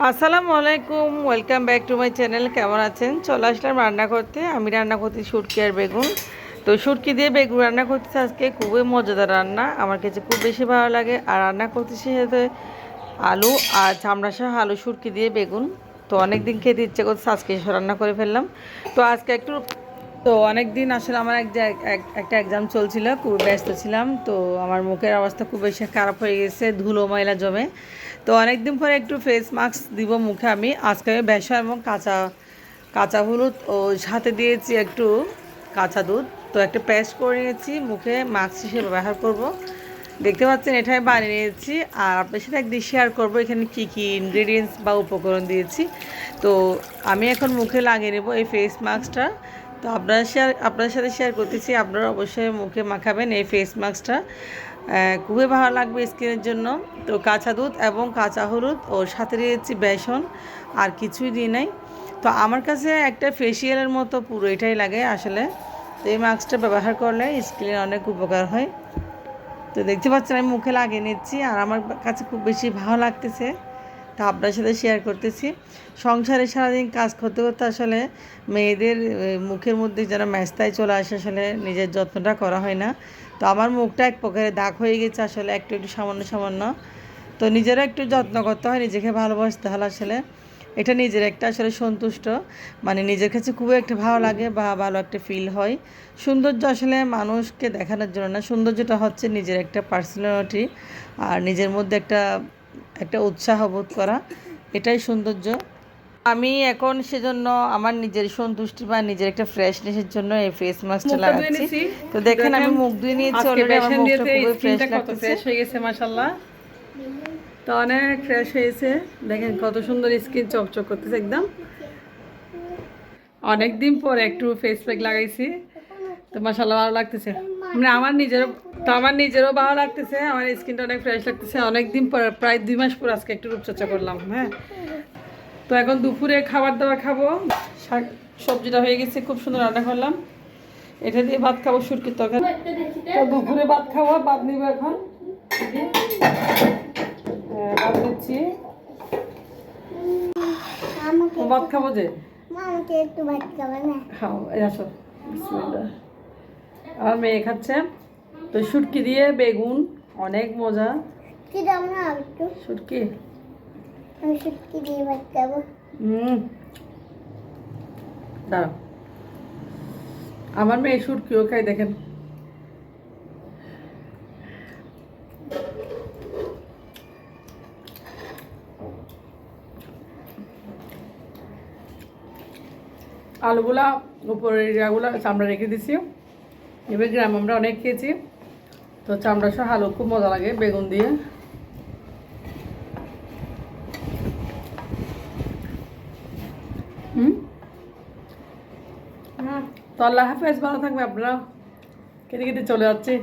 আসসালামু আলাইকুম, welcome back to my channel. কেমন আছেন? চলে আসলাম রান্না করতে। আমি রান্না করছি শুটকি আর বেগুন। তো শুটকি দিয়ে বেগুন রান্না করতেছি আজকে। খুবই মজাদার রান্না, আমার কাছে খুব বেশি ভালো লাগে। আর রান্না করতেছি সাথে আলু আর চামড়া সহ আলু শুটকি দিয়ে বেগুন। তো অনেক দিন খেতে ইচ্ছে করছে, আজকে এসে রান্না করে ফেললাম। তো আজকে একটু অনেক দিন আসলে আমার একটা এক্সাম চলছিল, খুব ব্যস্ত ছিলাম। তো আমার মুখের অবস্থা খুব বেশি খারাপ হয়ে গেছে, ধুলো ময়লা জমে। তো অনেক দিন পরে একটু ফেস মাস্ক দিব মুখে। আমি আজকে বেসন এবং কাঁচা কাঁচা হলুদ ও সাথে দিয়েছি একটু কাঁচা দুধ। তো একটা পেস্ট করে নিয়েছি, মুখে মাস্ক হিসেবে ব্যবহার করব। দেখতে পাচ্ছেন এটাই বানিয়ে নিয়েছি। আর আপনার সাথে একদিন শেয়ার করবো এখানে কী কী ইনগ্রিডিয়েন্টস বা উপকরণ দিয়েছি। তো আমি এখন মুখে লাগিয়ে নেব এই ফেস মাস্কটা। তো আপনার সাথে শেয়ার করতেছি, আপনারা অবশ্যই মুখে মাখাবেন এই ফেস মাস্কটা। খুবই ভালো লাগবে স্কিনের জন্য। তো কাঁচা দুধ এবং কাঁচা হলুদ ও সাথে দিয়েছি বেসন, আর কিছুই দিই নাই। তো আমার কাছে একটা ফেসিয়ালের মতো পুরো এটাই লাগে আসলে। তো এই মাস্কটা ব্যবহার করলে স্কিনের অনেক উপকার হয়। তো দেখতে পাচ্ছেন আমি মুখে লাগিয়ে নিচ্ছি, আর আমার কাছে খুব বেশি ভালো লাগতেছে। তা আপনার সাথে শেয়ার করতেছি। সংসারে সারাদিন কাজ করতে করতে আসলে মেয়েদের মুখের মধ্যে যেন ম্যাস্তায় চলে আসে, আসলে নিজের যত্নটা করা হয় না। তো আমার মুখটা এক প্রকারে দাগ হয়ে গেছে আসলে, একটু একটু সামান্য সামান্য। তো নিজেরও একটু যত্ন করতে হয়, নিজেকে ভালোবাসতে হলে আসলে এটা নিজের একটা আসলে সন্তুষ্ট, মানে নিজের কাছে খুবই একটা ভালো লাগে বা ভালো একটা ফিল হয়। সৌন্দর্য আসলে মানুষকে দেখানোর জন্য না, সৌন্দর্যটা হচ্ছে নিজের একটা পার্সোনালিটি, আর নিজের মধ্যে একটা একটা উৎসাহ বোধ করা, এটাই সৌন্দর্য। আমি এখন সেজন্য আমার নিজের সন্তুষ্টি বা নিজের একটা ফ্রেশনেসের জন্য এই ফেস মাস্কটা লাগাচ্ছি। তো দেখেন আমি মুখ ধুয়ে নিয়েছি অলরেডি, আমার মুখটা খুবই ফ্রেশ লাগতেছে। ফ্রেশ হয়ে গেছে মাশাআল্লাহ। তো অনেক ফ্রেশ হয়েছে, দেখেন কত সুন্দর স্কিন চকচক করতেছে একদম। অনেক দিন পর একটু ফেস প্যাক লাগাইছি, তো মাশাআল্লাহ ভালো লাগতেছে। মানে আমার নিজেরও ভালো লাগতেছে, আমার স্কিনটা অনেক ফ্রেশ লাগতেছে। অনেক দিন পর, প্রায় 2 মাস পর আজকে একটু রূপচর্চা করলাম। হ্যাঁ, তো এখন দুপুরে খাবার দাবার খাবো। শাক সবজিটা হয়ে গেছে, খুব সুন্দর রান্না করলাম। এটা দিয়ে ভাত খাবো, শুটকির তরকারি। তো দুপুরে ভাত খাবো, ভাত নিব এখন। ভাত দিচ্ছি, ভাত খাবো যে। খাও, এই আসো, বিসমিল্লাহ। আমার মেয়ে খাচ্ছে। তো শুটকি দিয়ে বেগুন, অনেক মজা। শুটকি দিয়ে ভাত খাবো। দাঁড়াও, আমার মেয়ে শুটকিও খাই, দেখেন। আলুগুলা উপরের এরিয়াগুলো চামড়া রেখে দিছি। এবার গ্রাম আমরা অনেক খেয়েছি, তো চামড়া সহ আলু খুব মজা লাগে বেগুন দিয়ে। তো আল্লাহ হাফেজ, ভালো থাকবে আপনারা। কেটে কেটে চলে যাচ্ছে।